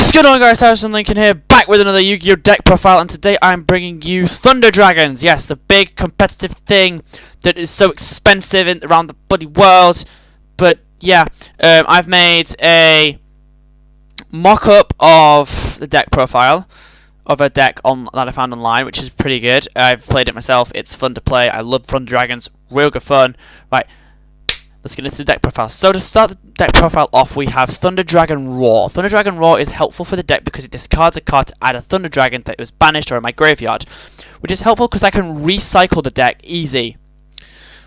What's going on, guys? Harrison Lincoln here, back with another Yu-Gi-Oh! Deck profile, and today I'm bringing you Thunder Dragons. Yes, the big competitive thing that is so expensive around the bloody world. But yeah, I've made a mock-up of the deck profile of a deck that I found online, which is pretty good. I've played it myself. It's fun to play. I love Thunder Dragons. Real good fun. Right. Let's get into the deck profile. So to start the deck profile off, we have Thunder Dragon Roar. Thunder Dragon Roar is helpful for the deck because it discards a card to add a Thunder Dragon that was banished or in my graveyard, which is helpful because I can recycle the deck easy.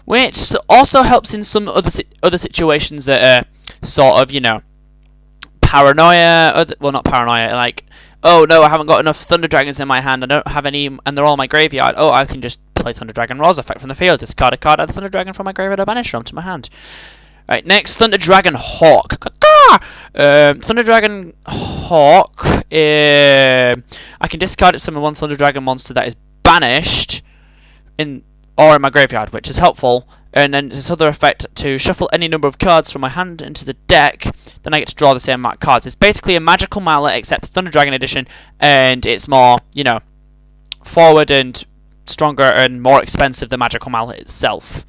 Which also helps in some other situations that are sort of, you know, paranoia. Well, not paranoia, like, oh no, I haven't got enough Thunder Dragons in my hand, I don't have any, and they're all in my graveyard. Oh, I can just play Thunder Dragon Roar's effect from the field, discard a card, add a Thunder Dragon from my graveyard, or banish them to my hand. Right, next, Thunder Dragon Hawk. Thunder Dragon Hawk, I can discard it, summon one Thunder Dragon monster that is banished in my graveyard, which is helpful. And then this other effect to shuffle any number of cards from my hand into the deck, then I get to draw the same amount of cards. It's basically a magical mallet except Thunder Dragon edition, and it's more, you know, forward and stronger and more expensive than magical mallet itself.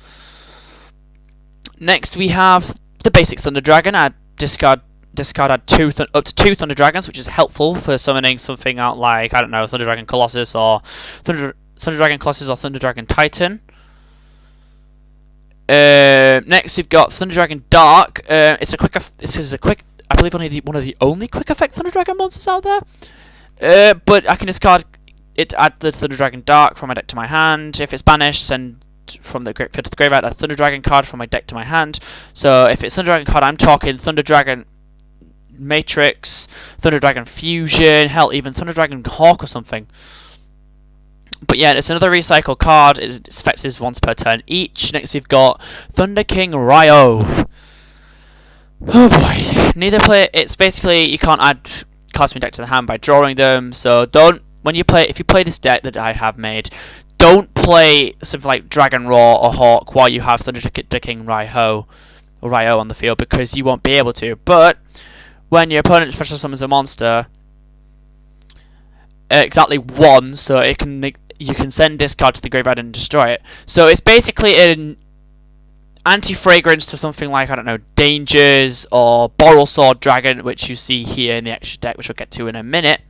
Next we have the basic Thunder Dragon. I discard add up to two Thunder Dragons, which is helpful for summoning something out like, I don't know, Thunder Dragon Colossus or Thunder Dragon Colossus or Thunder Dragon Titan. Next we've got Thunder Dragon Dark. This is a quick, I believe one of the only quick effect Thunder Dragon monsters out there. But I can discard it, add the Thunder Dragon Dark from my deck to my hand. If it's banished, send from the field to the graveyard a Thunder Dragon card from my deck to my hand. So if it's Thunder Dragon card, I'm talking Thunder Dragon Matrix, Thunder Dragon Fusion, hell, even Thunder Dragon Hawk or something. But yeah, it's another recycle card. Its effect is once per turn each. Next we've got Thunder King Ryo. Oh boy. Neither play. It's basically you can't add cards from your deck to the hand by drawing them. So if you play this deck that I have made, don't play something like Dragon Roar or Hawk while you have Thunder King Ryo on the field, because you won't be able to. But when your opponent special summons a monster, exactly one, so you can send this card to the graveyard and destroy it. So it's basically an anti-fragrance to something like, I don't know, Dangers or Boral Sword Dragon, which you see here in the extra deck, which we'll get to in a minute.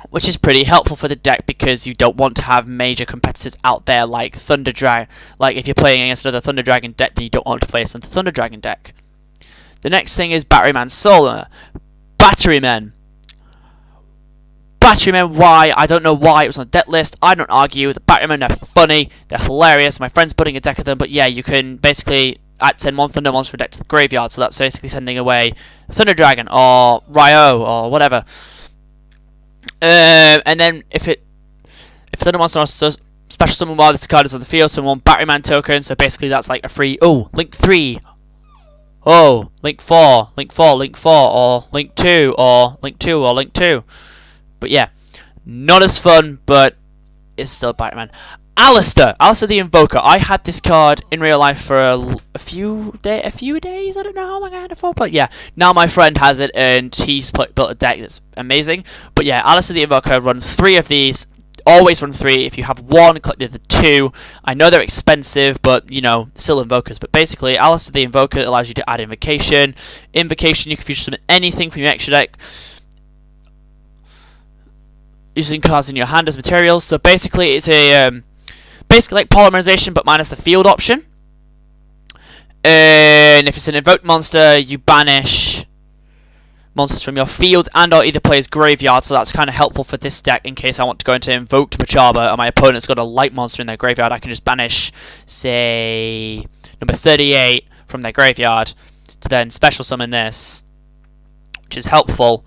Which is pretty helpful for the deck because you don't want to have major competitors out there like Thunder Dragon. Like if you're playing against another Thunder Dragon deck, then you don't want to play against a Thunder Dragon deck. The next thing is Batteryman Solar. Batterymen, why? I don't know why it was on the deck list. I don't argue. The Batterymen are funny. They're hilarious. My friend's putting a deck of them. But yeah, you can basically send one Thunder monster deck to the graveyard. So that's basically sending away a Thunder Dragon or Ryo or whatever. And then if Thunder monster does special summon while this card is on the field, summon one Batteryman token. So basically that's like a free, link 3. Oh, link 4, link 4, link 4, or link 2, or link 2, or link 2. But yeah, not as fun, but it's still Batman. Alistair the Invoker. I had this card in real life for a few days. I don't know how long I had it for, but yeah, now my friend has it, and he's built a deck that's amazing. But yeah, Alistair the Invoker, run 3 of these. Always run 3. If you have 1, collect the other 2. I know they're expensive, but you know, still invokers. But basically, Alistair the Invoker allows you to add Invocation. Invocation, you can future summon anything from your extra deck using cards in your hand as materials. So basically, it's a basically like polymerization, but minus the field option. And if it's an invoked monster, you banish monsters from your field and or either player's graveyard. So that's kind of helpful for this deck in case I want to go into invoked Machaba and my opponent's got a light monster in their graveyard. I can just banish, say, number 38 from their graveyard to then special summon this, which is helpful.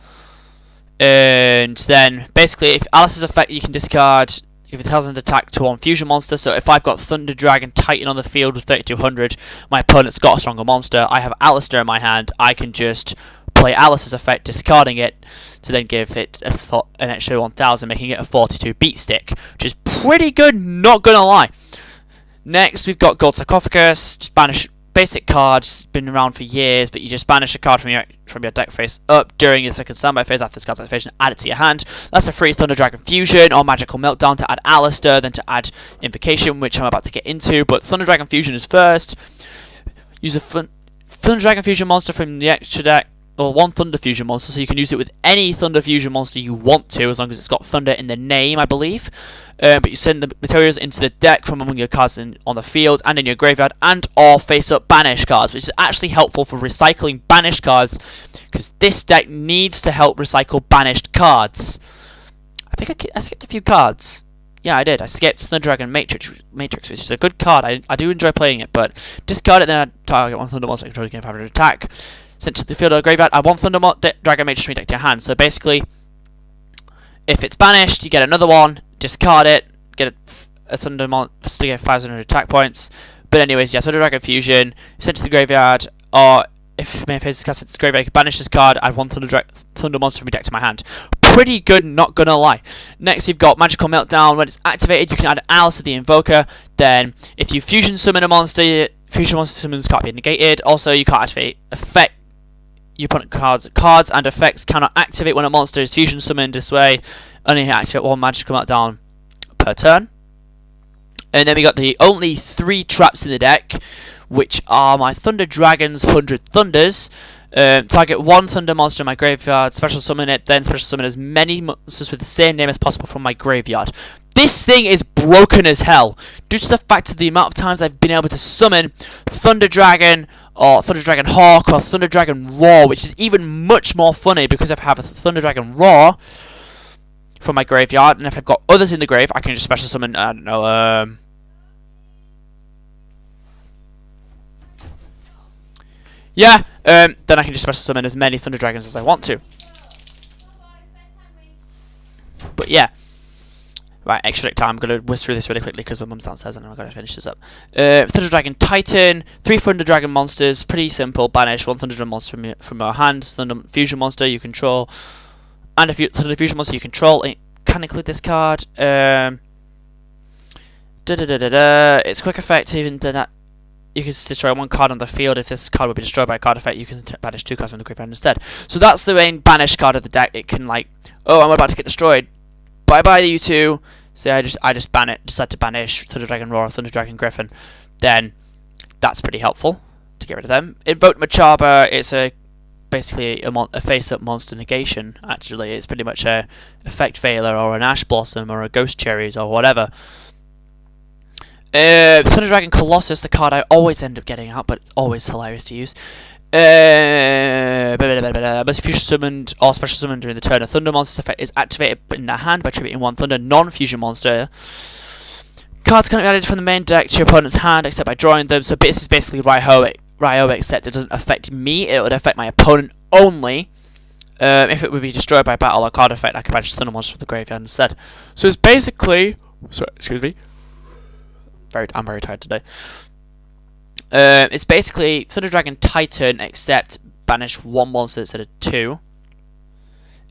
And then basically, if Alice's effect, you can discard if it has an attack to one fusion monster. So if I've got Thunder Dragon Titan on the field with 3200, my opponent's got a stronger monster. I have Alistair in my hand. I can just play Alice's effect, discarding it to then give it an extra 1000, making it a 42 beat stick, which is pretty good, not gonna lie. Next, we've got Gold Sarcophagus. Just banish basic card, it's been around for years, but you just banish a card from your deck face up during your second standby phase after this card's activation, add it to your hand. That's a free Thunder Dragon Fusion or Magical Meltdown to add Alistair, then to add Invocation, which I'm about to get into, but Thunder Dragon Fusion is first. Use a Thunder Dragon Fusion monster from the extra deck, or one Thunder Fusion monster, so you can use it with any Thunder Fusion monster you want to, as long as it's got Thunder in the name, I believe. But you send the materials into the deck from among your cards on the field and in your graveyard, and or face-up banish cards, which is actually helpful for recycling banished cards, because this deck needs to help recycle banished cards. I think I skipped a few cards. Yeah, I did. I skipped Thunder Dragon Matrix, which is a good card. I do enjoy playing it, but discard it, then I target one Thunder monster, control the game 500 attack. Sent to the field or graveyard, add one Thunder Dragon Matrix from your deck to your hand. So basically, if it's banished, you get another one, discard it, get a Thunder monster, get 500 attack points. But anyways, yeah, Thunder Dragon Fusion, sent to the graveyard, or if main phase is cast into the graveyard, you can banish this card, add one Thunder monster from your deck to my hand. Pretty good, not gonna lie. Next, you've got Magical Meltdown. When it's activated, you can add Alistair the Invoker. Then, if you Fusion Summon a monster, Fusion monster summons can't be negated. Also, you can't activate effect. Your opponent cards and effects cannot activate when a monster is fusion summoned this way. Only activate one Magical Meltdown per turn. And then we got the only 3 traps in the deck, which are my Thunder Dragons 100 Thunders. Target one Thunder monster in my graveyard, special summon it, then special summon as many monsters with the same name as possible from my graveyard. This thing is broken as hell, due to the fact of the amount of times I've been able to summon Thunder Dragon, or Thunder Dragon Hawk, or Thunder Dragon Roar, which is even much more funny because if I have a Thunder Dragon Roar from my graveyard, and if I've got others in the grave, I can just special summon, I don't know, then I can just special summon as many Thunder Dragons as I want to. But yeah. Right, extra deck time. I'm going to whisk through this really quickly because my mum's downstairs and I've got to finish this up. Thunder Dragon Titan, 3 Thunder Dragon monsters, pretty simple. Banish 1 Thunder Dragon monster from your hand, Thunder Fusion monster you control, and a Thunder Fusion monster you control. It can include this card. It's quick effect, even that you can destroy 1 card on the field. If this card would be destroyed by a card effect, you can banish 2 cards from the graveyard instead. So that's the main banish card of the deck. It can, like, oh, I'm about to get destroyed. Bye bye, you two. Say I just decide to banish Thunder Dragon Roar, Thunder Dragon Griffin. Then that's pretty helpful to get rid of them. Invoke Machaba. It's basically a face-up monster negation. Actually, it's pretty much a Effect Veiler or an Ash Blossom or a Ghost Cherries or whatever. Thunder Dragon Colossus, the card I always end up getting out, but always hilarious to use. Must be fusion summoned or special summoned during the turn. A Thunder monster effect is activated in their hand by attributing 1 Thunder non-fusion monster. Cards can't be added from the main deck to your opponent's hand except by drawing them. So this is basically Ryo, except it doesn't affect me. It would affect my opponent only. If it would be destroyed by battle or card effect, I can banish Thunder monster from the graveyard instead. So it's basically, excuse me. I'm very tired today. It's basically Thunder Dragon Titan, except banish 1 monster instead of 2.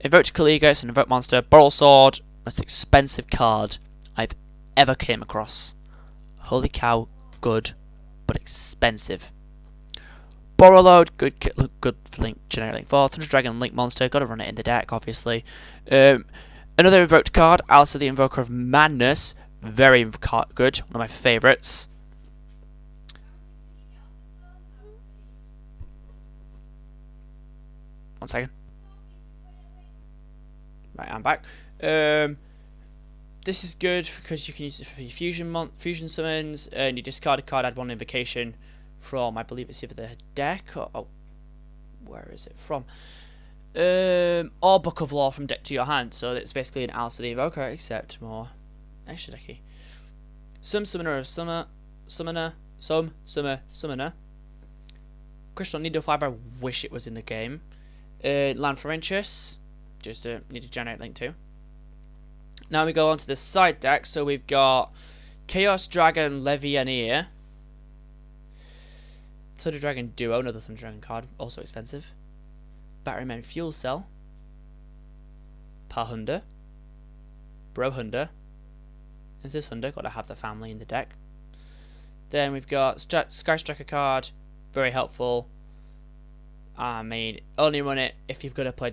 Invoke Kaliga, it's an invoke monster. Boral Sword, most expensive card I've ever came across. Holy cow, good, but expensive. Borrowload, good for Link, generic Link 4. Thunder Dragon Link monster, gotta run it in the deck, obviously. Another invoked card, Alistair the Invoker of Madness, very good, one of my favourites. One second. Right, I'm back. This is good because you can use it for your fusion summons, and you discard a card, add 1 invocation from, I believe it's either the deck or where is it from? Or Book of Lore from deck to your hand. So it's basically an Alistair the Invoker, except more extra decky. Some Summoner of Summoner. Crystal Needle Fiber, wish it was in the game. Land for Interest, just need to generate Link 2. Now we go on to the side deck, so we've got Chaos Dragon Levianeer, Thunder Dragon Duo, another Thunder Dragon card, also expensive. Batteryman Fuel Cell, Pahunda, Brohunda, and this Hunda, gotta have the family in the deck. Then we've got Sky Striker card, very helpful. I mean, only run it if you've got to play.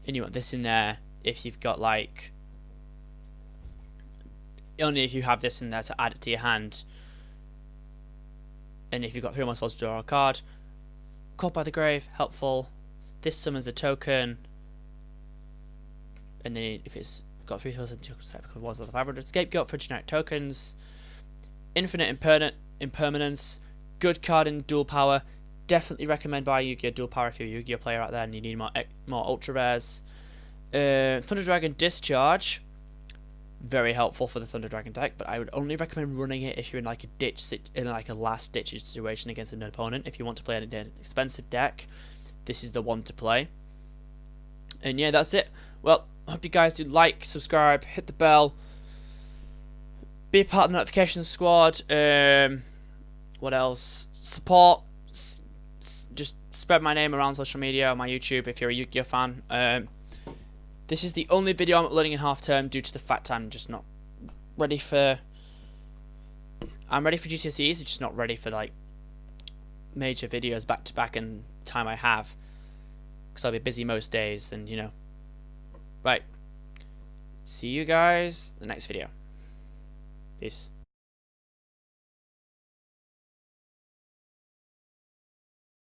And you want this in there if you've got like. Only if you have this in there to add it to your hand. And if you've got 3 more spells to draw a card. Caught by the Grave, helpful. This summons a token. And then if it's got 3 spells and tokens, because was the 500 Scapegoat for generic tokens. Infinite Impermanence. Good card in dual power. Definitely recommend buying Yu-Gi-Oh! Dual Power if you're a Yu-Gi-Oh! Player out there and you need more ultra rares. Thunder Dragon Discharge. Very helpful for the Thunder Dragon deck, but I would only recommend running it if you're in like a last ditch situation against an opponent. If you want to play an expensive deck, this is the one to play. And yeah, that's it. Well, I hope you guys do like, subscribe, hit the bell, be a part of the notification squad. What else? Support. Just spread my name around social media or my YouTube if you're a Yu-Gi-Oh fan. This is the only video I'm uploading in half term due to the fact I'm just not ready for. I'm ready for GCSEs, I'm just not ready for like major videos back to back and time I have, because I'll be busy most days, and you know. Right. See you guys in the next video. Peace.